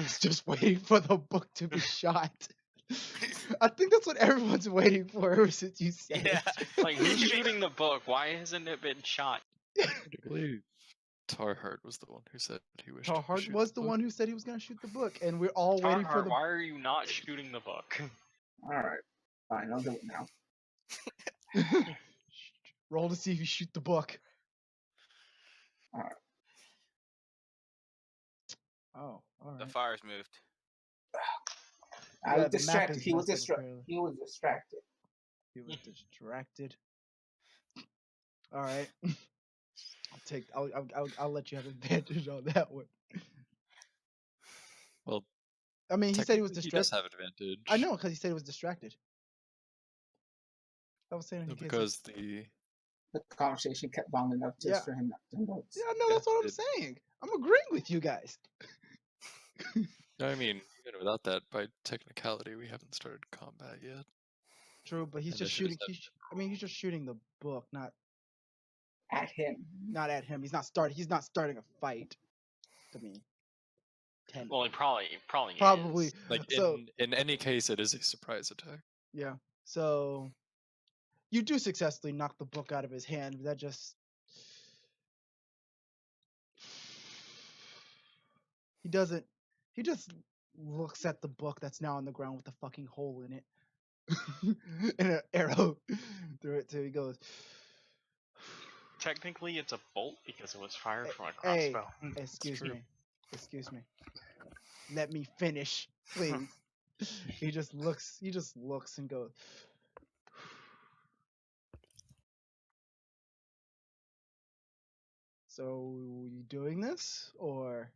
is just waiting for the book to be shot. I think that's what everyone's waiting for ever since you said Yeah. it. Like, who's shooting the book? Why hasn't it been shot? I believe Tarhart was the one who said he wished to Tarhart shoot was the the book. one who said he was gonna shoot the book, and we're all waiting for Tarhart, the. why are you not shooting the book? Alright. Fine, I'll do it now. Roll to see if you shoot the book. Alright. Oh, all The right. fire's moved. I Yeah, was the map distracted. is He was messed up, apparently. He was distracted. He was distracted. All right. I'll let you have advantage on that one. Well, I mean, he said he was technically he does distracted. have advantage. I know, because he said he was distracted. I was saying No, in case because the The conversation kept long enough just Yeah. for him not to notice. Yeah, no, Yeah, that's what I'm it- saying. I'm agreeing with you guys. No, I mean, even without that, by technicality, we haven't started combat yet. True, but he's just Initiative shooting. He's just shooting the book, not At him. at him. He's not starting a fight. I mean, Well, he probably probably. is. Like So in any case, it is a surprise attack. yeah. So you do successfully knock the book out of his hand. That just he doesn't. He just looks at the book that's now on the ground with a fucking hole in it, and an arrow through it. So he goes. Technically, it's a bolt because it was fired from a Hey, crossbow. excuse true. me. Excuse me. Let me finish, please. He just looks and goes. So, you doing this or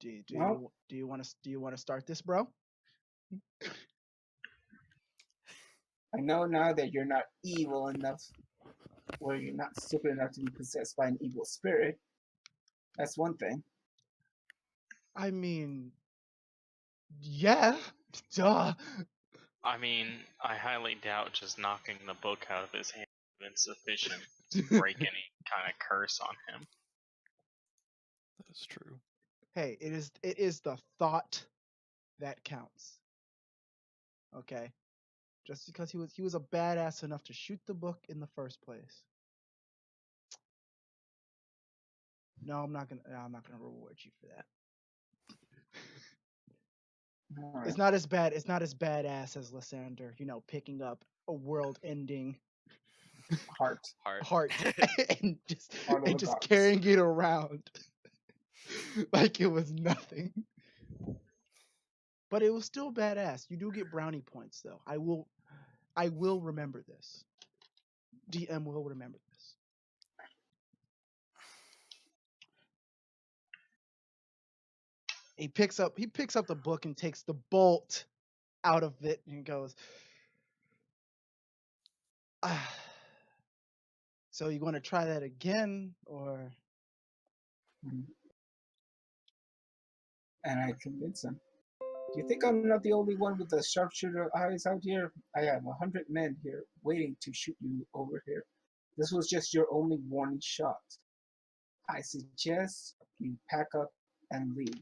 do you want to start this, bro? I know now that you're not evil enough, or you're not stupid enough to be possessed by an evil spirit. That's one thing. I mean, yeah, duh. I mean, I highly doubt just knocking the book out of his hand is sufficient to break any kind of curse on him. That is true. Hey, it is the thought that counts. Okay? Just because he was a badass enough to shoot the book in the first place. No, I'm not gonna reward you for that. Alright. It's not as bad. It's not as badass as Lysander, picking up a world-ending Heart. heart and just Heart of the just gods. carrying it around like it was nothing. But it was still badass. You do get brownie points, though. I will remember this. DM will remember this. He picks up the book and takes the bolt out of it and goes, so you want to try that again, or? And I convince him. Do you think I'm not the only one with the sharpshooter eyes out here? I have 100 men here waiting to shoot you over here. This was just your only warning shot. I suggest you pack up and leave.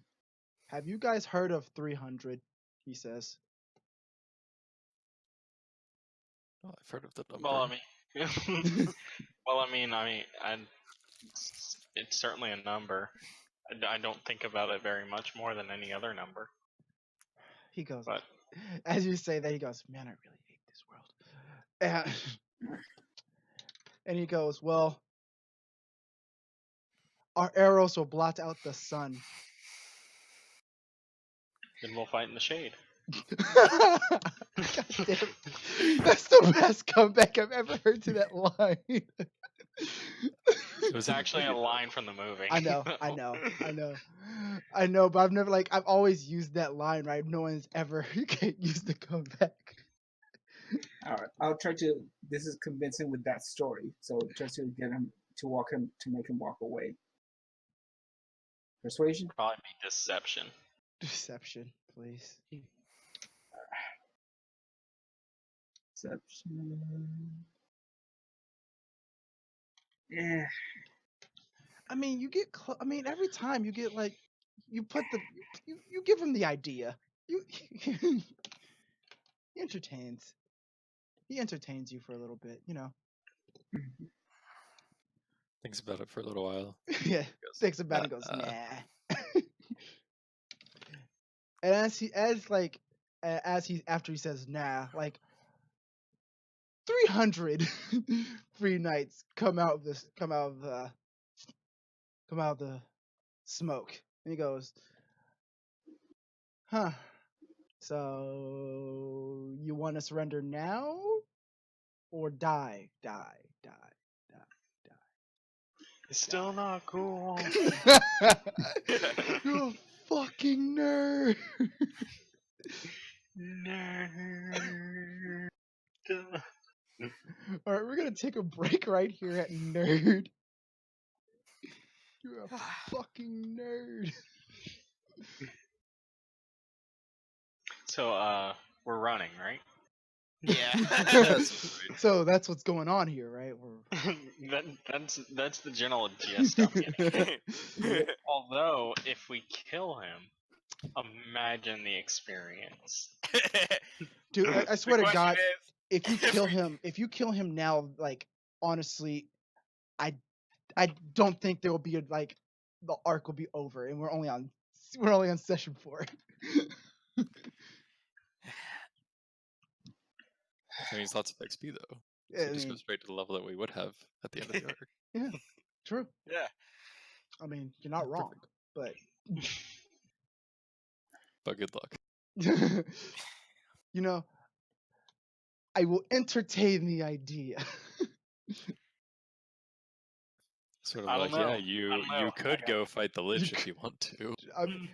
Have you guys heard of 300? He says. Oh, I've heard of the number. Well, I mean, it's certainly a number. I don't think about it very much more than any other number. He goes, But as you say that, he goes, man, I really hate this world. And he goes, well, our arrows will blot out the sun. then we'll fight in the shade. God damn it. That's the best comeback I've ever heard to that line. It was It's actually a line from the movie. I know, but I've always used that line, right? No one's ever used the comeback. Alright, I'll try to. This is convincing with that story, so try to get him to make him walk away. Persuasion? Probably be deception. Deception, please. Deception. Yeah. I mean, you get. I mean, every time you get like, you put the you give him the idea. You he entertains. He entertains you for a little bit, you know. Thinks about it for a little while. Yeah, Goes, thinks about it, and goes, "Uh, nah. And after he says nah, like 300 free knights come out of the smoke, and he goes, huh? So you want to surrender now or die? It's still not cool. You're a fucking nerd. Nerd. All right, we're gonna take a break right here at nerd. You're a fucking nerd. So, we're running, right? Yeah. So that's what's going on here, right? that's the general gist I'm getting. Although, if we kill him, imagine the experience. Dude, I swear to God, Is, if you kill him now, like honestly, I don't think there will be like the arc will be over, and we're only on session 4. That means lots of XP though. Yeah, So I just mean, go straight to the level that we would have at the end of the arc. yeah, true. yeah. I mean, you're not wrong, but But good luck. you know, I will entertain the idea. Sort I of don't like, know. yeah, you I don't know. could go fight the Lich You if you want to. I'm-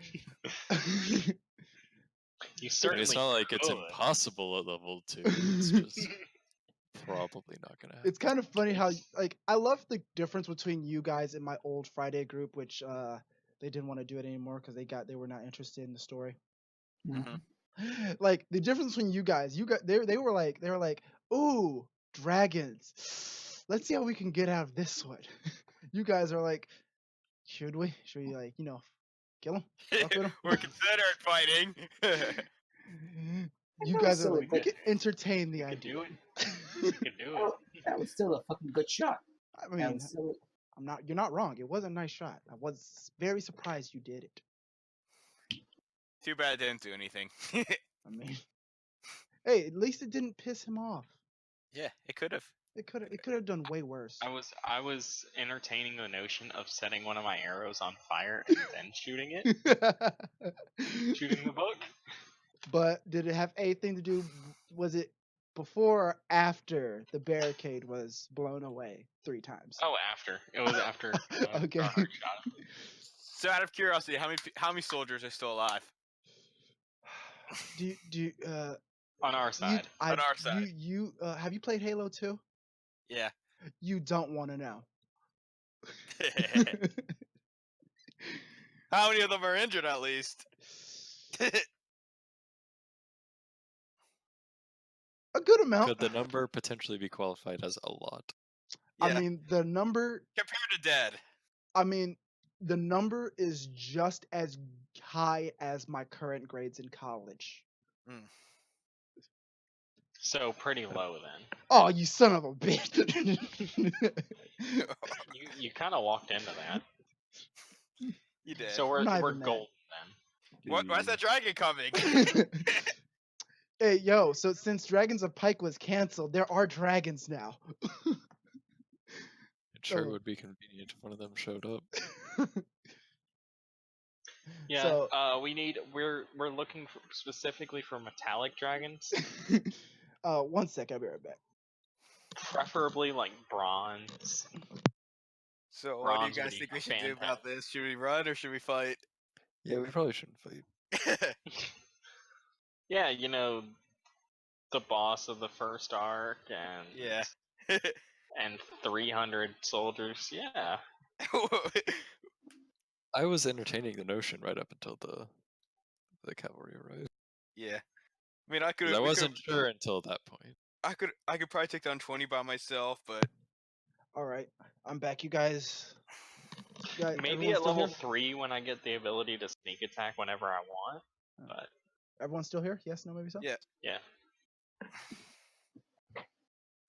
You I mean, certainly it's not like it's could. impossible at level 2. It's just probably not gonna happen. It's kind of funny how like I love the difference between you guys and my old Friday group, which they didn't want to do it anymore because they were not interested in the story. Mhm. Like the difference between you guys, they were like ooh, dragons. Let's see how we can get out of this one. You guys are like, should we like kill him? Fuck with him? We're considered fighting. You That guys was are silly, like, but- entertain the You could idea. do it. You could do it. Well, that was still a fucking good shot. I That mean, was still, you're not wrong. It was a nice shot. I was very surprised you did it. Too bad it didn't do anything. I mean, hey, at least it didn't piss him off. Yeah, it could have. It could have done way worse. I was entertaining the notion of setting one of my arrows on fire and then shooting it, shooting the book. But did it have anything to do? Was it before or after the barricade was blown away 3 times? Oh, after. It was after. Okay. our heart shot. So, out of curiosity, how many soldiers are still alive? On our side. On our side. You have you played Halo 2? Yeah. You don't want to know. How many of them are injured at least? A good amount. Could the number potentially be qualified as a lot? I Yeah. mean, the number. Compared to dead. I mean, the number is just as high as my current grades in college. So pretty low then. Oh, you son of a bitch! You kind of walked into that. You did. So we're Not even that. golden then. Why's that dragon coming? Hey, yo! So since Dragons of Pyke was canceled, there are dragons now. It sure So- would be convenient if one of them showed up. Yeah. So- We're looking specifically for metallic dragons, 1 second, I'll be right back. preferably like bronze. So, what do Bronze you would guys be think we should do about fantastic. this? Should we run or should we fight? Yeah, we probably shouldn't fight. Yeah, the boss of the first arc and Yeah. and 300 soldiers. Yeah. I was entertaining the notion right up until the cavalry arrived. Yeah. I mean, I could. 'Cause I wasn't sure until that point. I could probably take down 20 by myself, but All right, I'm back, you guys. Maybe everyone at still level here? 3 when I get the ability to sneak attack whenever I want. But Everyone's still here? Yes, no, maybe so? Yeah. yeah. I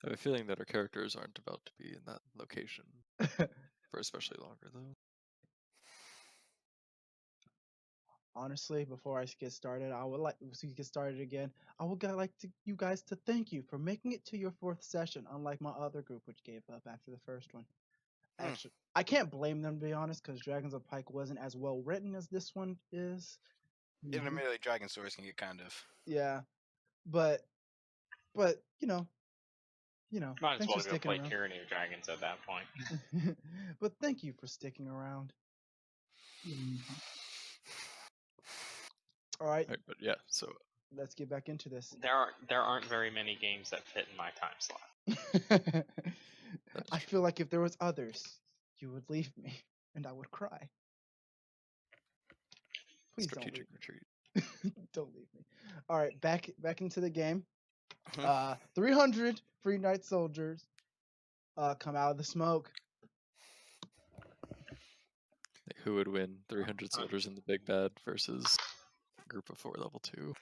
have a feeling that our characters aren't about to be in that location for especially longer, though. Honestly, before I get started, I would like to get started again. I would like you guys to thank you for making it to your 4th session, unlike my other group, which gave up after the first one. Actually, I can't blame them, to be honest, because Dragons of Pyke wasn't as well written as this one is. Intermediate Dragon Stories can get kind of. Yeah, but you know, Might as thanks well for go sticking play around. Tyranny of Dragons at that point. But thank you for sticking around. All right, Right, but yeah, so let's get back into this. There aren't very many games that fit in my time slot. I feel like if there was others, you would leave me, and I would cry. Please strategic retreat. don't leave me. Don't leave me. All right, back into the game. Mhm. 300 free knight soldiers come out of the smoke. Like, who would win? 300 soldiers in the big bad versus a group of 4 level 2.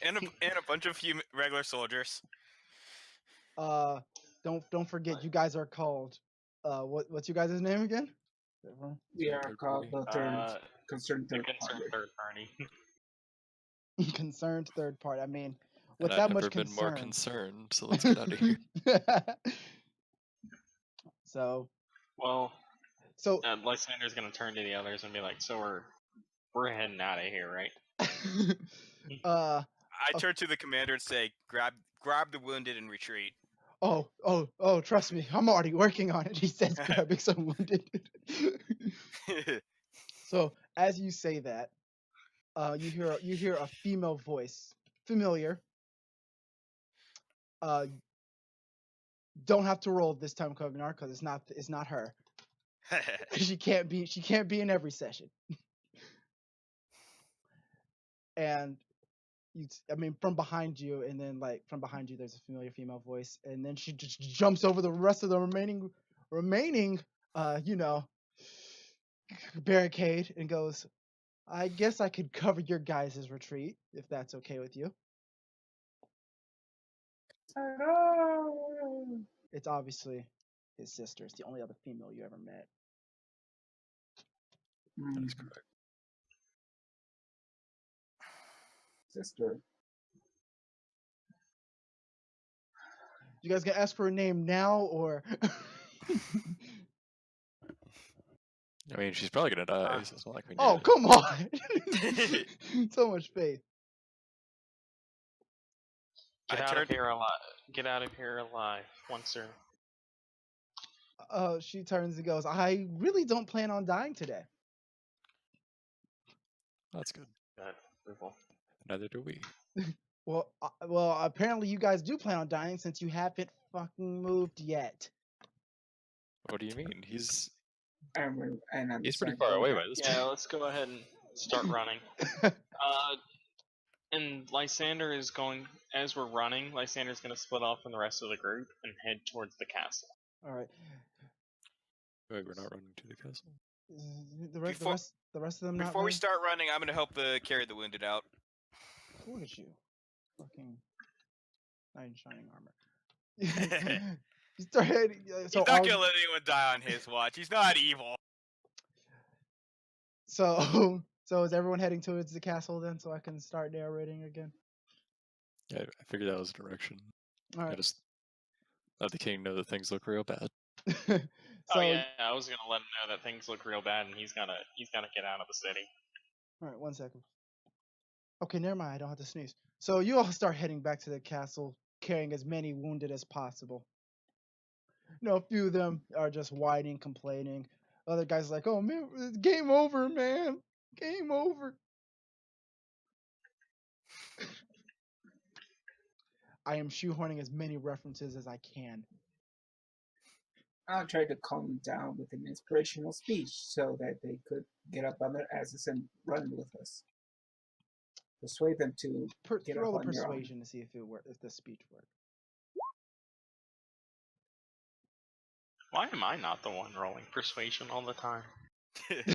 and a bunch of regular soldiers. Don't forget, you guys are called. What's you guys' name again? We are Third called party. the third concerned The third concerned party. third party. Concerned third party. I mean, And with I've that never much been more concern. concerned, so let's get out of here. So Well, so Lysander's gonna turn to the others and be like, "So we're heading out of here, right?" uh I turn to the commander and say, "Grab the wounded and retreat." oh, trust me, I'm already working on it. He says, grabbing some wounded. So as you say that, you hear a female voice, familiar. Don't have to roll this time, Kognar, because it's not her. She can't be in every session. And I mean, from behind you, and then like from behind you, there's a familiar female voice, and then she just jumps over the rest of the remaining, barricade and goes, "I guess I could cover your guys' retreat if that's okay with you." It's obviously his sister. It's the only other female you ever met. That is correct. Sister. You guys gonna ask for a name now, or? I mean, she's probably gonna die, so it's not like we need Oh, it. come on! So much faith. Get I out of turned- here alive! Get out of here alive, once or She turns and goes, "I really don't plan on dying today." That's good. good. Approval. Neither do we. Well, apparently you guys do plan on dying since you haven't fucking moved yet. What do you mean? He's And I'm pretty starting far to away go by this Yeah, time. let's go ahead and start running. And Lysander is going, as we're running, Lysander's going to split off from the rest of the group and head towards the castle. All right. Wait, we're not running to the castle. The Before- rest of them not Before we running? start running, I'm gonna help carry the wounded out. Look at you, fucking knight in shining armor. You start heading. So He's not gonna let anyone die on his watch. He's not evil. so is everyone heading towards the castle then, so I can start narrating again? Yeah, I figured that was a direction. All I right. just let the king know that things look real bad. So Oh yeah, I was gonna let him know that things look real bad and he's gonna get out of the city. all right, 1 second. Okay, never mind. I don't have to sneeze. So you all start heading back to the castle, carrying as many wounded as possible. A few of them are just whining, complaining. Other guys are like, "Oh man, it's game over, man. Game over." I am shoehorning as many references as I can. I'll try to calm them down with an inspirational speech so that they could get up on their asses and run with us. Persuade them to get Roll up a on your own. persuasion to see if the speech works. Why am I not the one rolling persuasion all the time?